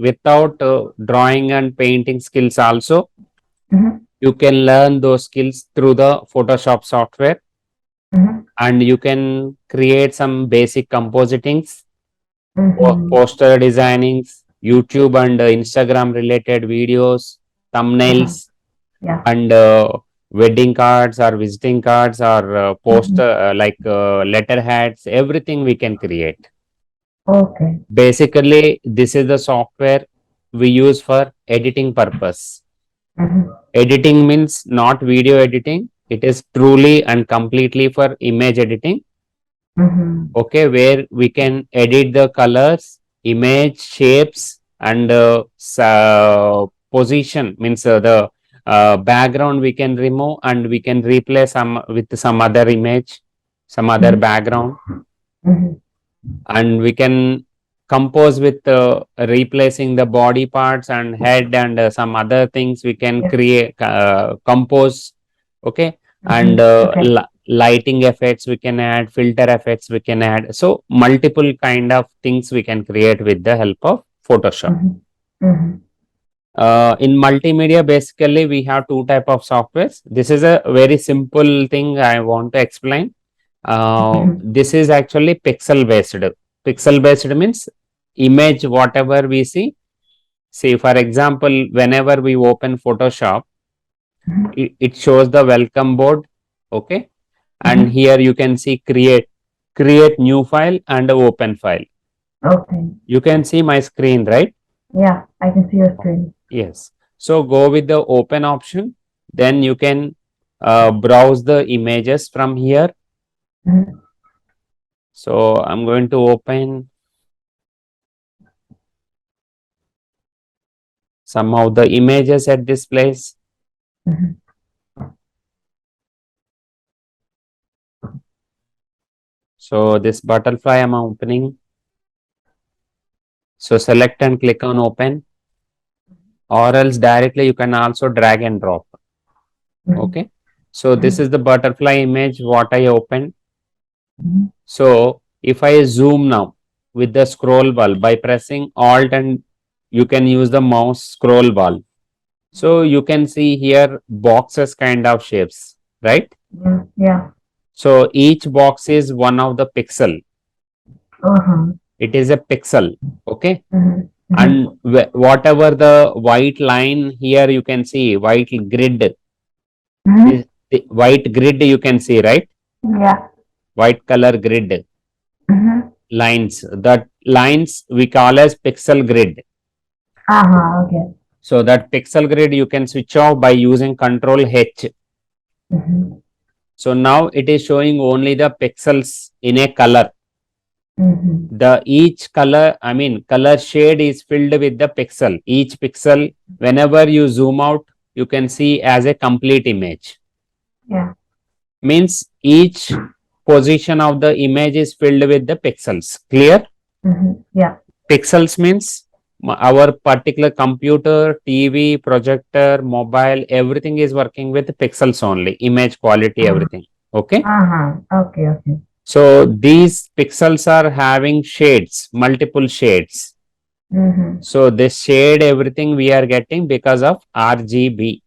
without drawing and painting skills also. Mm-hmm. You can learn those skills through the Photoshop software, Mm-hmm. and you can create some basic compositings, Mm-hmm. poster designings, YouTube and Instagram related videos, Uh-huh. thumbnails, Yeah. and wedding cards or visiting cards or Mm-hmm. poster like letterheads, everything we can create. Okay. Basically, this is the software we use for editing purpose. Mm-hmm. Editing means not video editing, it is truly and completely for image editing. Mm-hmm. Okay, where we can edit the colors, image, shapes, and position, means the background we can remove and we can replace some with some other image, some other Mm-hmm. background, Mm-hmm. and we can compose with replacing the body parts and head and some other things we can Yeah. create, compose. Okay, and Mm-hmm. Okay. lighting effects we can add, filter effects we can add, so multiple kind of things we can create with the help of Photoshop. Mm-hmm. Mm-hmm. In multimedia, basically we have two type of softwares. This is a very simple thing I want to explain. Mm-hmm. This is actually pixel based. Pixel based means image whatever we see. See, for example, whenever we open Photoshop, Mm-hmm. it shows the welcome board. Okay, and Mm-hmm. here you can see create new file and open file. Okay. You can see my screen, right? Yeah, I can see your screen. Yes. So go with the open option. Then you can browse the images from here. Mm-hmm. So I'm going to open some of the images at this place. Mm-hmm. So this butterfly I'm opening. So select and click on open, or else directly you can also drag and drop. Mm-hmm. Okay. So this is the butterfly image what I opened. Mm-hmm. So if I zoom now with the scroll bar by pressing Alt, and you can use the mouse scroll bar. So you can see here boxes kind of shapes, right? Yeah. Yeah. So each box is one of the pixel. Uh-huh. It is a pixel. Okay. Mm-hmm. And Mm-hmm. whatever the white line here, you can see white grid. Mm-hmm. The white grid you can see, right? Yeah. White color grid Mm-hmm. lines. That lines we call as pixel grid. Uh-huh. Okay. So that pixel grid you can switch off by using Control H. Mm-hmm. So now it is showing only the pixels in a color. Mm-hmm. The each color, I mean color shade is filled with the pixel. Each pixel, whenever you zoom out, you can see as a complete image. Yeah. Means each position of the image is filled with the pixels. Clear? Mm-hmm. Yeah. Pixels means our particular computer, TV, projector, mobile, everything is working with pixels only, image quality, Uh-huh. everything. Okay. Uh-huh. Okay. Okay. So these pixels are having shades, multiple shades. Mm-hmm. So this shade, everything we are getting because of RGB,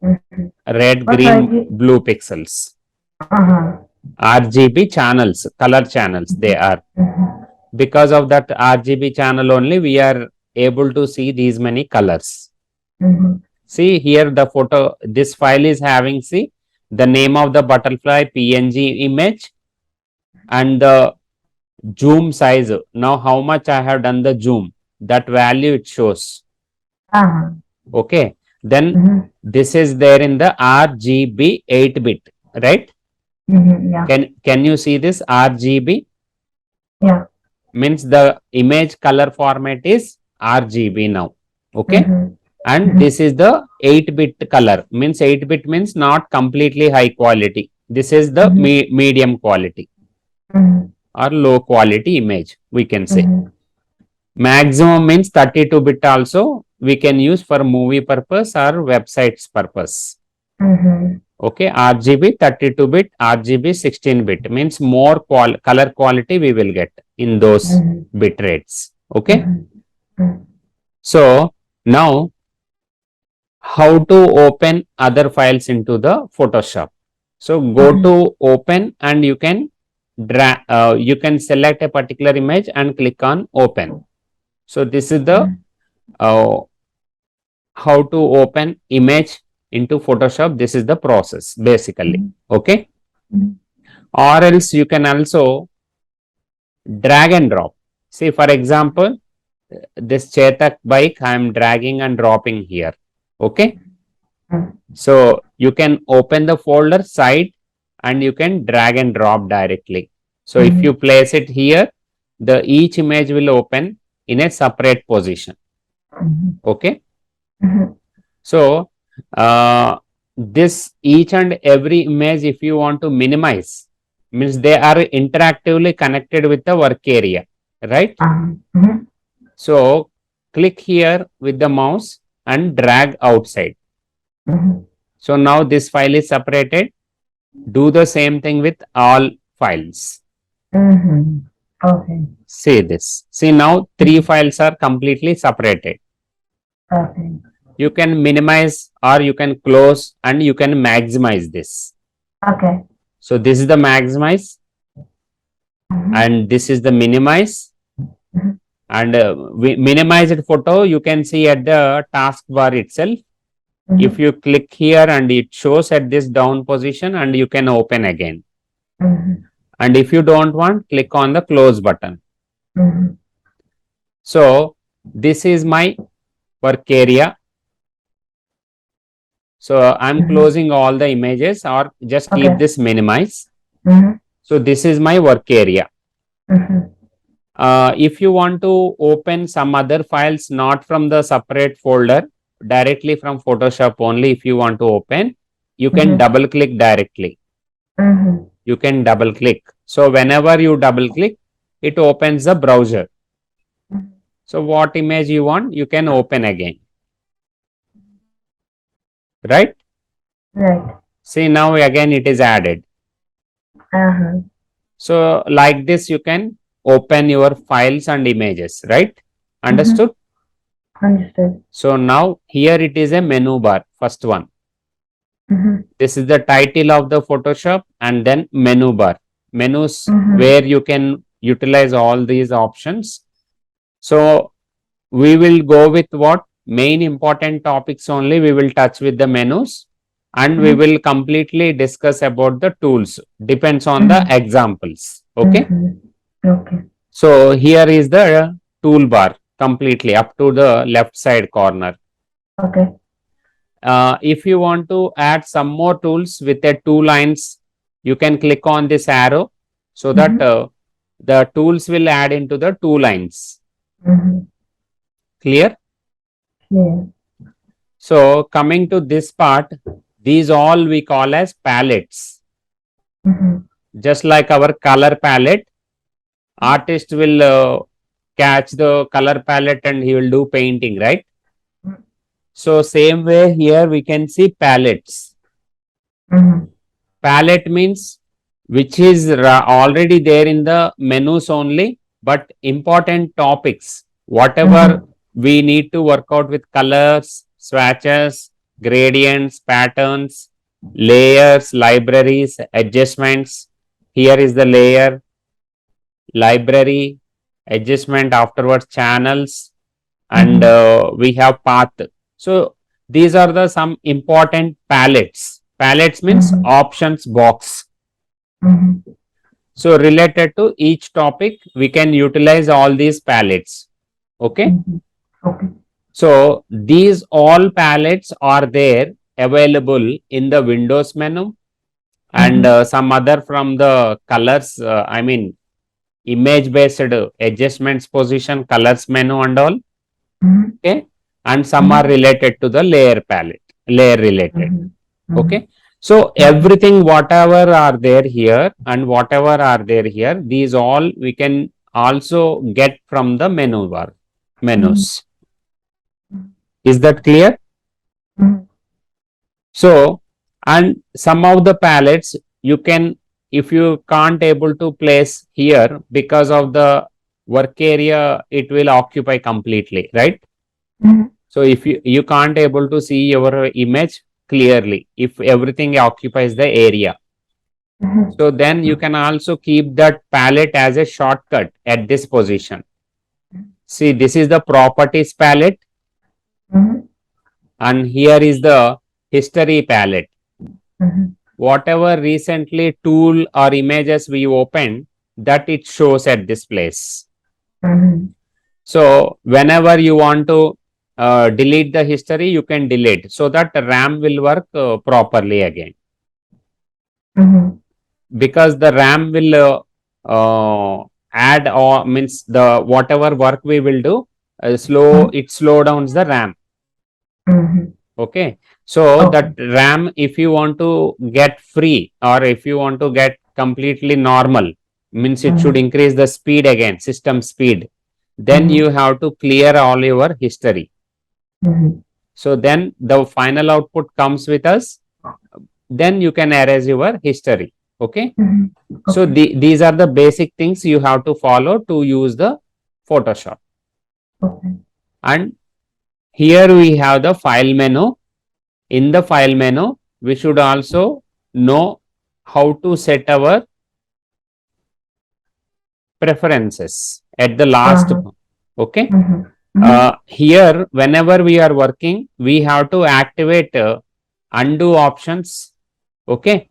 Mm-hmm. red, What's green, IG? blue pixels. Uh-huh. RGB channels, color channels, they are. Mm-hmm. Because of that RGB channel only, we are able to see these many colors. Mm-hmm. See here the photo, this file is having, see, the name of the butterfly, PNG image, and the zoom size. Now how much I have done the zoom, that value it shows. Uh-huh. Okay. Then Mm-hmm. this is there in the RGB 8-bit, right? Mm-hmm. Yeah. Can you see this RGB? Yeah. Means the image color format is RGB now. Okay. Mm-hmm. And Mm-hmm. this is the 8-bit color, means 8-bit means not completely high quality. This is the Mm-hmm. medium quality Mm-hmm. or low quality image, we can say. Mm-hmm. Maximum means 32-bit also we can use for movie purpose or websites purpose. Mm-hmm. Okay, RGB 32-bit, RGB 16-bit means more color quality we will get in those Mm-hmm. bit rates. Okay. Mm-hmm. So now how to open other files into the Photoshop. So go to open and you can you can select a particular image and click on open. So this is the uh, how to open image into Photoshop. This is the process basically. Okay. Or else you can also drag and drop. See, for example, this Chetak bike I am dragging and dropping here. Okay. So you can open the folder side and you can drag and drop directly. So if you place it here, the each image will open in a separate position. Okay. So this each and every image, if you want to minimize, means they are interactively connected with the work area, right? So click here with the mouse and drag outside. So now this file is separated. Do the same thing with all files. Okay. See this. See now 3 files are completely separated. Okay. You can minimize or you can close and you can maximize this. Okay. So this is the maximize and this is the minimize. And minimized photo you can see at the taskbar itself. If you click here and it shows at this down position and you can open again. And if you don't want, click on the close button. So this is my work area. So I'm closing all the images or just keep this minimize. So this is my work area. If you want to open some other files not from the separate folder, directly from Photoshop only, if you want to open, you can double click directly. You can double click. So whenever you double click, it opens the browser. So what image you want, you can open again. Right? Right. See now again it is added. So like this you can open your files and images, right? Understood? Understood. So now here it is a menu bar, first one. This is the title of the Photoshop and then menu bar. Menus where you can utilize all these options. So we will go with what? Main important topics only we will touch with the menus and we will completely discuss about the tools. Depends on the examples. Okay. Okay. So here is the toolbar completely up to the left side corner. Okay. If you want to add some more tools with the 2 lines, you can click on this arrow so that the tools will add into the 2 lines. Clear? Yeah. So coming to this part, these all we call as palettes. Just like our color palette, artist will catch the color palette and he will do painting, right? So same way here we can see palettes. Palette means which is already there in the menus only, but important topics, whatever we need to work out with colors, swatches, gradients, patterns, layers, libraries, adjustments. Here is the layer, library, adjustment, afterwards channels, and we have path. So these are the some important palettes. Palettes means options box. So related to each topic, we can utilize all these palettes. Okay. Okay. So these all palettes are there available in the Windows menu and some other from the colors, I mean image based adjustments position, colors menu and all. Okay. And some are related to the layer palette, layer related. Okay. So everything whatever are there here and whatever are there here, these all we can also get from the menu bar, menus. Is that clear? So, and some of the palettes you can, if you can't able to place here because of the work area, it will occupy completely, right? Mhm. So if you can't able to see your image clearly, if everything occupies the area. Mhm. So then you can also keep that palette as a shortcut at this position. See, this is the properties palette Mhm. and here is the history palette. Mhm. Whatever recently tool or images we opened, that it shows at this place. Mhm. So whenever you want to delete the history, you can delete so that the RAM will work properly again. Mhm. Because the RAM will add or means the whatever work we will do, it slow downs the RAM. Mhm. Okay. So Okay. that RAM, if you want to get free or if you want to get completely normal, means it should Mhm. increase the speed again, system speed. Then Mhm. you have to clear all your history. Mhm. So then the final output comes with us. Then you can erase your history. Okay. Mhm. So Okay. these are the basic things you have to follow to use the Photoshop. Okay. And here we have the file menu. In the file menu, we should also know how to set our preferences at the last. Uh-huh. Okay. Mhm. Mhm. Here, whenever we are working, we have to activate undo options. Okay.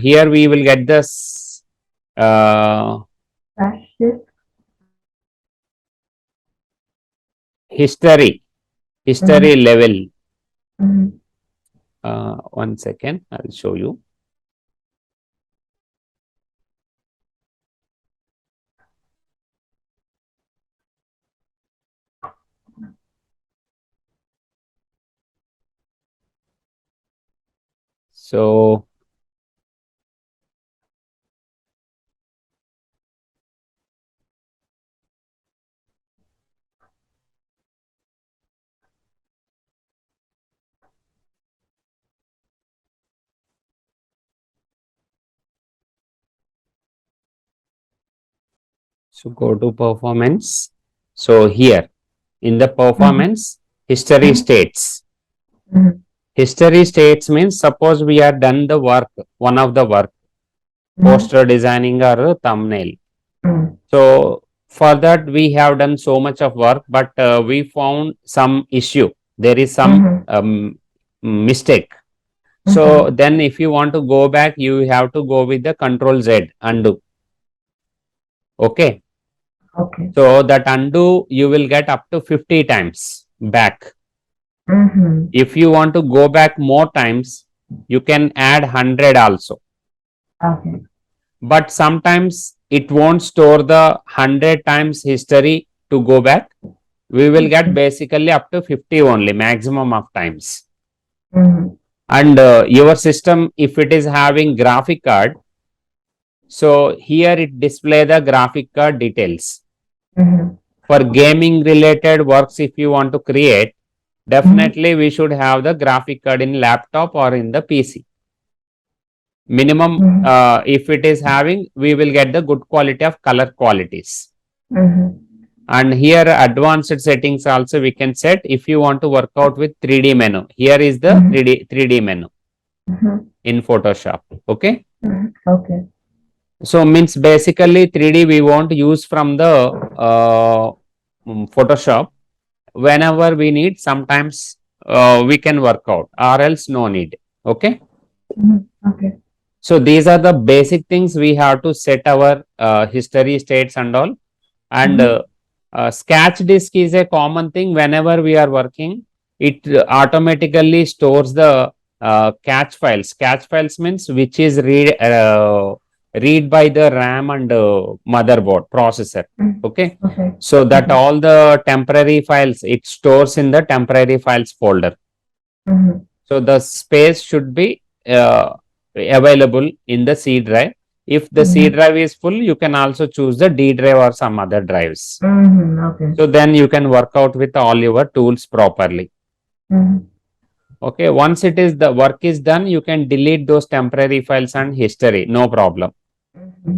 Here we will get this Dash shift. history Mhm. level. Mhm. 1 second, I'll show you. So go to performance. So here in the Mhm. performance, history Mhm. states. Mhm. History states means suppose we are done the work, one of the work, Mhm. poster designing or thumbnail. Mhm. So for that we have done so much of work, but we found some issue. There is some Mhm. mistake. So Mhm. then if you want to go back, you have to go with the Control Z, undo. Okay. Okay. So that undo you will get up to 50 times back. Mhm. If you want to go back more times, you can add 100 also. Okay. But sometimes it won't store the 100 times history to go back. We will get Okay. basically up to 50 only, maximum of times. Mhm. And your system, if it is having graphic card, so here it display the graphic card details. Mhm. For gaming related works, if you want to create, Mhm. definitely we should have the graphic card in laptop or in the PC. Minimum, Mhm. if it is having, we will get the good quality of color qualities. Mhm. And here advanced settings also we can set if you want to work out with 3D menu. Here is the Mhm. 3D menu Mhm. in Photoshop. Okay. Mhm. Okay. So means basically 3D we won't use from the Photoshop. Whenever we need, sometimes we can work out or else no need. Okay. Mhm. Okay. So these are the basic things we have to set our history states and all. And Mhm. sketch disk is a common thing whenever we are working. It automatically stores the catch files. Catch files means which is read by the RAM and motherboard processor. Mhm. Okay. Okay. So that Okay. all the temporary files it stores in the temporary files folder. Mhm. So the space should be available in the C drive. If the C Mhm. drive is full, you can also choose the D drive or some other drives. Mhm. Okay. So then you can work out with all your tools properly. Mhm. Okay. Once it is the work is done, you can delete those temporary files and history. No problem. Mhm.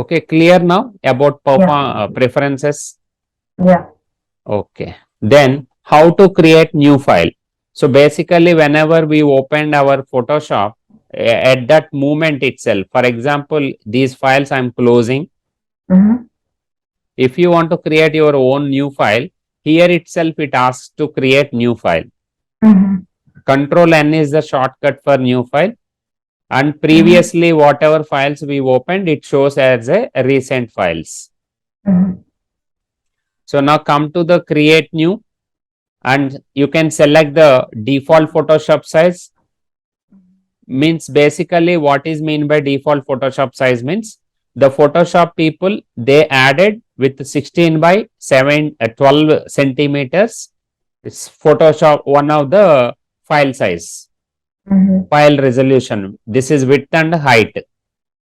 Okay. Clear now about Yeah. preferences. Yeah. Okay. Then how to create new file? So basically, whenever we opened our Photoshop, at that moment itself, for example, these files I'm closing. Mm-hmm. If you want to create your own new file, here itself it asks to create new file. Mm-hmm. Control N is the shortcut for new file. And previously, whatever files we opened, it shows as a recent files. Mm-hmm. So now come to the create new, and you can select the default Photoshop size. Means basically what is mean by default Photoshop size means the Photoshop people they added with 16 by 12 centimeters. It's Photoshop one of the file size, Mm-hmm. file resolution. This is width and height.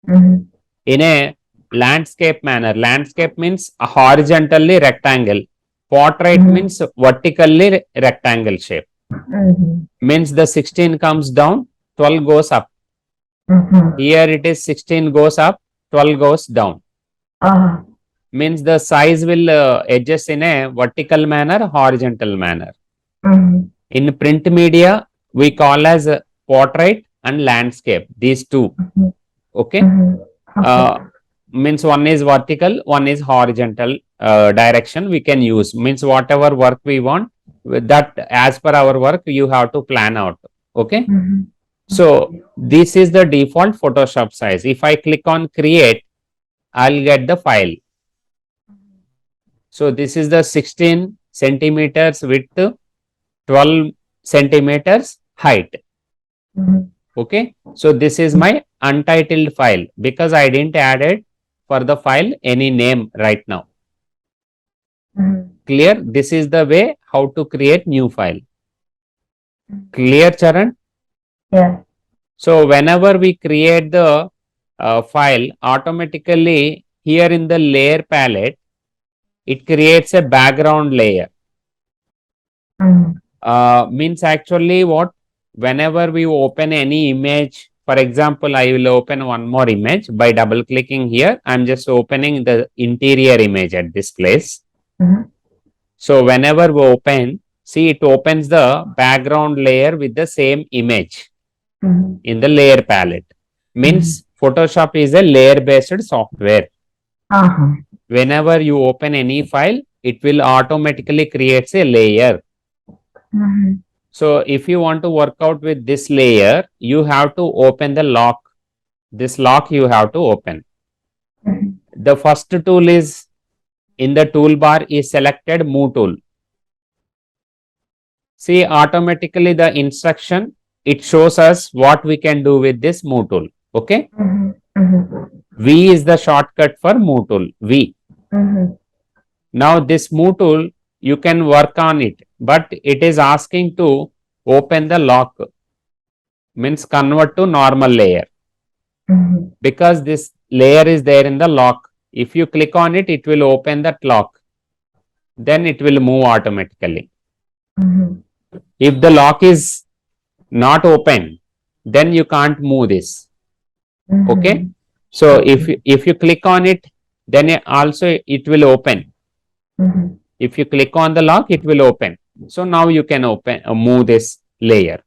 Mm-hmm. In a landscape manner, landscape means a horizontally rectangle, portrait Mhm. means vertically rectangle shape. Mm-hmm. Means the 16 comes down, 12 goes up. Mm-hmm. Here it is 16 goes up, 12 goes down. Uh-huh. Means the size will adjust in a vertical manner, horizontal manner. Mm-hmm. In print media, we call as portrait and landscape, these two. Mm-hmm. Okay. Mm-hmm. Uh, Okay. means one is vertical, one is horizontal direction we can use. Means whatever work we want, with that as per our work, you have to plan out. Okay. Mm-hmm. So this is the default Photoshop size. If I click on create, I'll get the file. So this is the 16 centimeters width, 12 centimeters height. Mm-hmm. Okay. So this is my untitled file because I didn't add it for the file any name right now. Mm-hmm. Clear? This is the way how to create new file. Clear, Charan? Yeah. So whenever we create the file, automatically here in the layer palette, it creates a background layer. Mm-hmm. Means actually what? Whenever we open any image, for example, I will open one more image by double clicking here. I'm just opening the interior image at this place. Mm-hmm. So whenever we open, see it opens the background layer with the same image Mm-hmm. in the layer palette. Means Photoshop is a layer based software. Uh-huh. Whenever you open any file, it will automatically creates a layer. Mm-hmm. So if you want to work out with this layer, you have to open the lock. This lock you have to open. Mm-hmm. The first tool is in the toolbar is selected move tool. See automatically the instruction, it shows us what we can do with this move tool. Okay. Mm-hmm. Mm-hmm. V is the shortcut for move tool. V. Mm-hmm. Now this move tool, you can work on it, but it is asking to open the lock. Means convert to normal layer. Mm-hmm. Because this layer is there in the lock. If you click on it, it will open that lock. Then it will move automatically. Mm-hmm. If the lock is not open, then you can't move this. Okay. So if you click on it, then also it will open. Mm-hmm. If you click on the lock, it will open. So now you can open move this layer.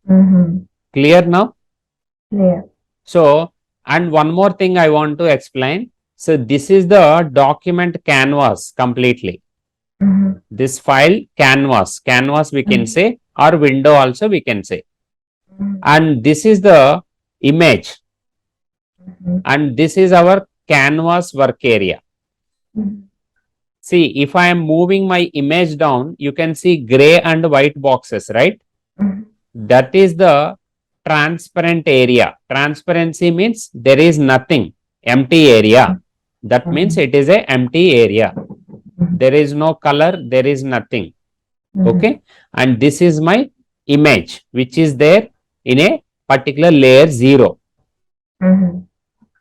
Mm-hmm. Clear now? Yeah. So, and one more thing I want to explain. So this is the document canvas completely. Mm-hmm. This file canvas we can say, or window also we can say. And this is the image, Mm-hmm. and this is our canvas work area. Mm-hmm. See, if I am moving my image down, you can see gray and white boxes, right? Mm-hmm. That is the transparent area. Transparency means there is nothing, empty area. That means it is a empty area. There is no color, there is nothing. Okay. And this is my image, which is there in a particular layer 0. Mm-hmm.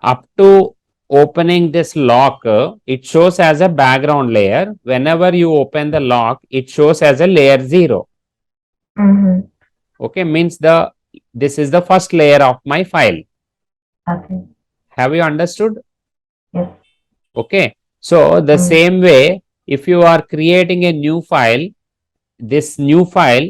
Up to opening this lock, it shows as a background layer. Whenever you open the lock, it shows as a layer 0. Mm-hmm. Okay. Means this is the first layer of my file. Okay. Have you understood? Yes. Okay. So the same way, if you are creating a new file, this new file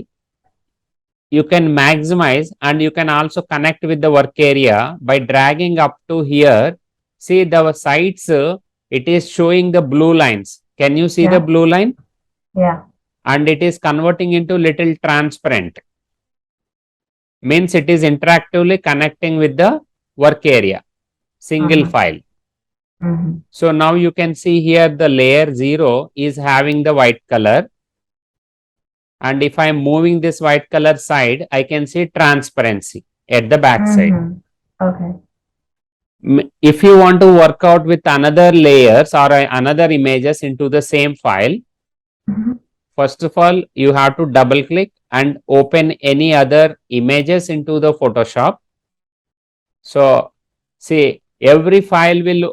you can maximize, and you can also connect with the work area by dragging up to here. See the sides, it is showing the blue lines. Can you see the Yeah. blue line? Yeah. And it is converting into little transparent. Means it is interactively connecting with the work area, single file. Mhm. So now you can see here the layer 0 is having the white color. And if I am moving this white color side, I can see transparency at the back side. Mhm. Okay. If you want to work out with another layers or another images into the same file, Mhm. first of all, you have to double click and open any other images into the Photoshop. So see, every file will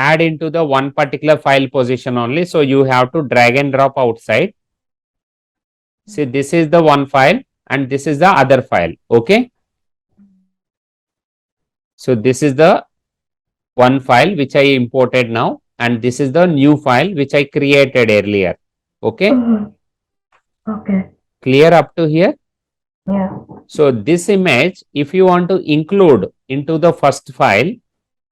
add into the one particular file position only. So you have to drag and drop outside. See, this is the one file and this is the other file. Okay. So this is the one file which I imported now, and this is the new file which I created earlier. Okay. Mhm. Okay. Clear up to here? Yeah. So this image, if you want to include into the first file,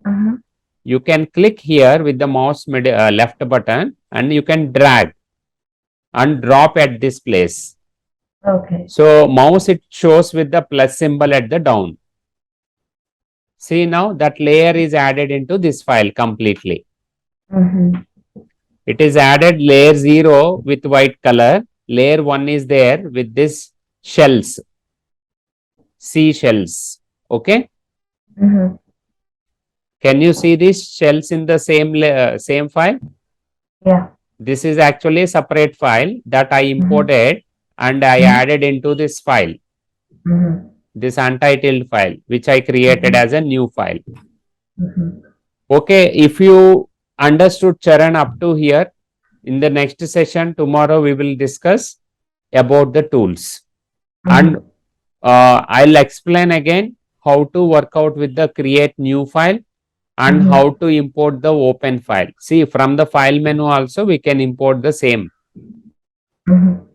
Mhm. you can click here with the mouse left button and you can drag and drop at this place. Okay. So mouse it shows with the plus symbol at the down. See now that layer is added into this file completely. Mhm. It is added layer 0 with white color. Layer 1 is there with this shells, seashells. Okay. Mhm. Can you see these shells in the same file? Yeah. This is actually a separate file that I imported and I Mhm. added into this file, Mhm. this untitled file, which I created as a new file. Mhm. Okay, if you understood Charan up to here, in the next session tomorrow we will discuss about the tools. And Mhm. I'll explain again how to work out with the create new file and Mhm. how to import the open file. See, from the file menu also we can import the same. Mhm.